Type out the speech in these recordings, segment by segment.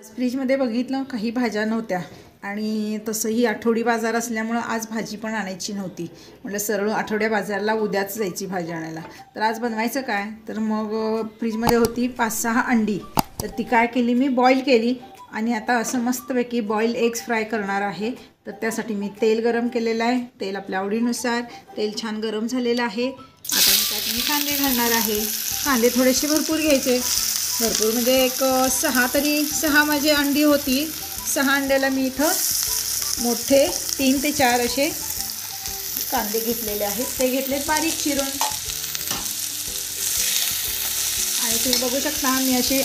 फ्रीजमध्ये बघितलं काही भाज्या नव्हत्या आणि तसंही आठवडी बाजार असल्यामुळं आज भाजी पण आणायची नव्हती. म्हटलं सरळ आठवड्या बाजारला उद्याच जायची भाजी आणायला. तर आज बनवायचं काय, तर मग फ्रीजमध्ये होती 5-6 अंडी. तर ती काय केली मी, बॉईल केली आणि आता असं मस्तपैकी बॉईल एग्स फ्राय करणार आहे. तर त्यासाठी मी तेल गरम केलेलं आहे. तेल आपल्या आवडीनुसार. तेल छान गरम झालेलं आहे. आता त्यात मी कांदे घालणार आहे. कांदे थोडेसे भरपूर घ्यायचे. भरपूर म्हणजे एक 6 माझी अंडी होती. 6 अंड्याला मी इथं मोठे 3 ते 4 असे कांदे घेतलेले आहेत. ते घेतलेत बारीक चिरून. आणि तुम्ही बघू शकता मी अशी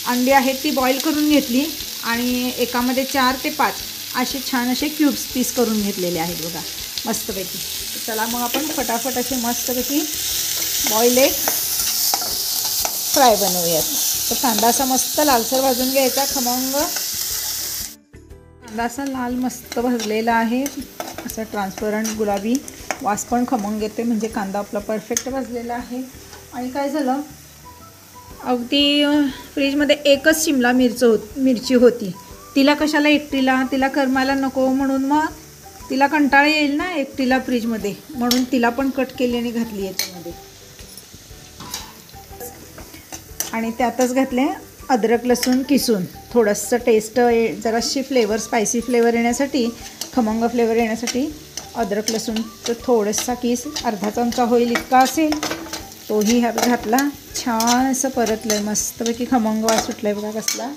अंडी आहेत ती बॉईल करून घेतली आणि एकामध्ये 4 ते 5 असे छान असे क्यूब्स पीस करून घेतलेले आहेत बघा मस्तपैकी. चला मग आपण फटाफट असे मस्तपैकी बॉईल एग फ्राय बनवूयात. तर कांदा असा मस्त लालसर भाजून घ्यायचा. खमंग कांदा असा लाल मस्त भाजलेला आहे. असा ट्रान्सपरंट गुलाबी वास पण खमंग येते, म्हणजे कांदा आपला परफेक्ट भाजलेला आहे. आणि काय झालं, अगदी फ्रीजमध्ये एकच शिमला मिरची होती. तिला कशाला एकटीला, तिला करमायला नको म्हणून मग तिला कंटाळा येईल ना एकटीला फ्रीजमध्ये, म्हणून तिला पण कट केली आणि घातली याच्यामध्ये. आणि त्यातच घातले अद्रक लसूण किसून. थोडंसं टेस्ट जराशी फ्लेवर, स्पायसी फ्लेवर येण्यासाठी, खमंग फ्लेवर येण्यासाठी अद्रक लसूणचं थोडंसा किस अर्धा चमचा होईल इतका असेल तोही ह्यात घातला. छान असं परतलं आहे. मस्तपैकी खमंग वास सुटला आहे बघा कसला.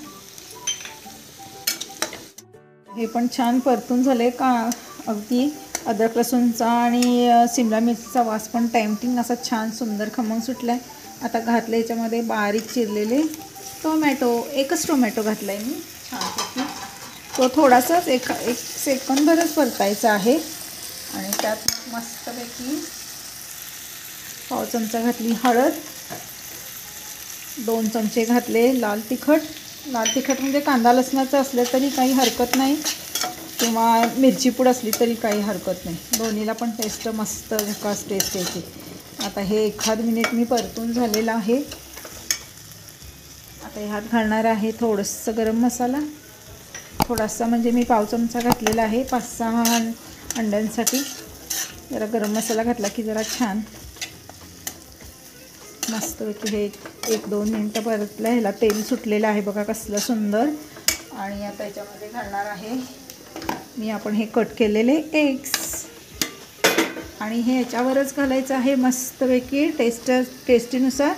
हे पण छान परतून झाले का अगदी अद्रक लसूणचा आणि शिमला मिरचीचा वास पण टेम्पटिंग असा छान सुंदर खमंग सुटला आहे. आता घातलं याच्यामध्ये बारीक चिरलेले टोमॅटो. एकच टोमॅटो घातला आहे मी छानपैकी. तो थोडासाच एक सेकंदभरच परतायचा आहे. आणि त्यात मस्तपैकी पाव चमचा घातली हळद, 2 चमचे घातले लाल तिखट. लाल तिखट म्हणजे कांदा लसणाचं असलं तरी काही हरकत नाही, किंवा मिरची पूड असली तरी काही हरकत नाही. दोन्हीला पण टेस्ट मस्त झकास टेस्ट येते. आता हे 1 मिनिट मी परतून झालेलं आहे. आता ह्यात घालणार आहे थोडंसं गरम मसाला. थोडासा म्हणजे मी पाव चमचा घातलेला आहे 5-6 अंड्यांसाठी. जरा गरम मसाला घातला की जरा छान मस्तपैकी हे 1-2 मिनटं परतलं. ह्याला तेल सुटलेलं आहे बघा कसलं सुंदर. आणि आता याच्यामध्ये घालणार आहे आपण हे कट केलेले एग्स. आणि हे याच्यावरच घालायचं आहे मस्तपैकी टेस्टीनुसार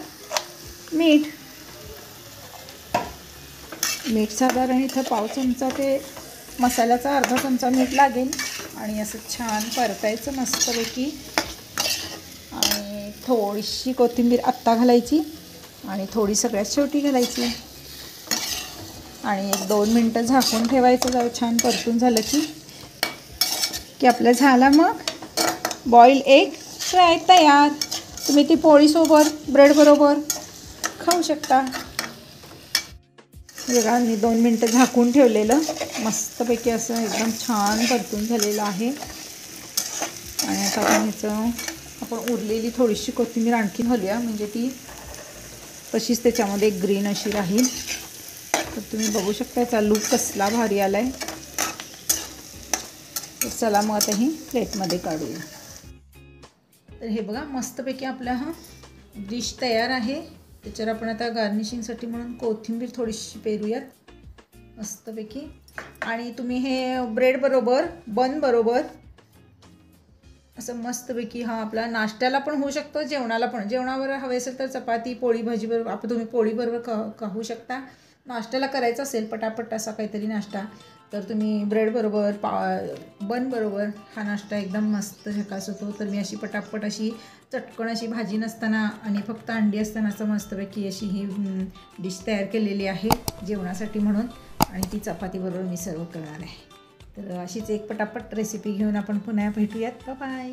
मीठ. साधारण इथं पाव चमचा ते मसाल्याचा अर्धा चमचा मीठ लागेल. आणि असं छान परतायचं मस्तपैकी. आणि थोडीशी कोथिंबीर आत्ता घालायची आणि थोडी सगळ्यात शेवटी घालायची. आणि 1-2 मिनटं झाकून ठेवायचं. जरा छान परतून झालं की आपलं झाला मग बॉईल एग फ्राय तयार. तुम्ही ती पोळीसोबत, ब्रेडबरोबर खाऊ शकता. बघा मी 2 मिनटं झाकून ठेवलेलं. मस्तपैकी असं एकदम छान परतून झालेलं आहे. आणि आता आपण उरलेली थोडीशी कोथिंबीर आणखी घालूया, म्हणजे ती तशीच त्याच्यामध्ये ग्रीन अशी राहील. तर तुम्ही बघू शकता याचा लूक कसला भारी आला आहे. तर चला मग आता ही प्लेटमध्ये काढूया. तर हे बघा मस्तपैकी आपला हा डिश तयार आहे. त्याच्यावर आपण आता गार्निशिंगसाठी म्हणून कोथिंबीर थोडीशी पेरूयात मस्तपैकी. आणि तुम्ही हे ब्रेडबरोबर, बनबरोबर असं मस्तपैकी हा आपला नाश्त्याला पण होऊ शकतो, जेवणाला पण. जेवणावर हवे असेल तर चपाती, पोळी, भाजीबरोबर तुम्ही पोळीबरोबर खाऊ शकता. नाश्त्याला करायचा असेल पटापट असा काहीतरी नाश्ता, तर तुम्ही ब्रेडबरोबर, बनबरोबर हा नाश्ता एकदम मस्त झकास होतो. तर मी अशी पटापट अशी चटकन अशी भाजी नसताना आणि फक्त अंडी असताना असं मस्तपैकी अशी ही डिश तयार केलेली आहे जेवणासाठी म्हणून. आणि ती चपातीबरोबर मी सर्व करणार आहे. तर अशीच एक पटापट रेसिपी घेऊन आपण पुन्हा भेटूयात. बाय.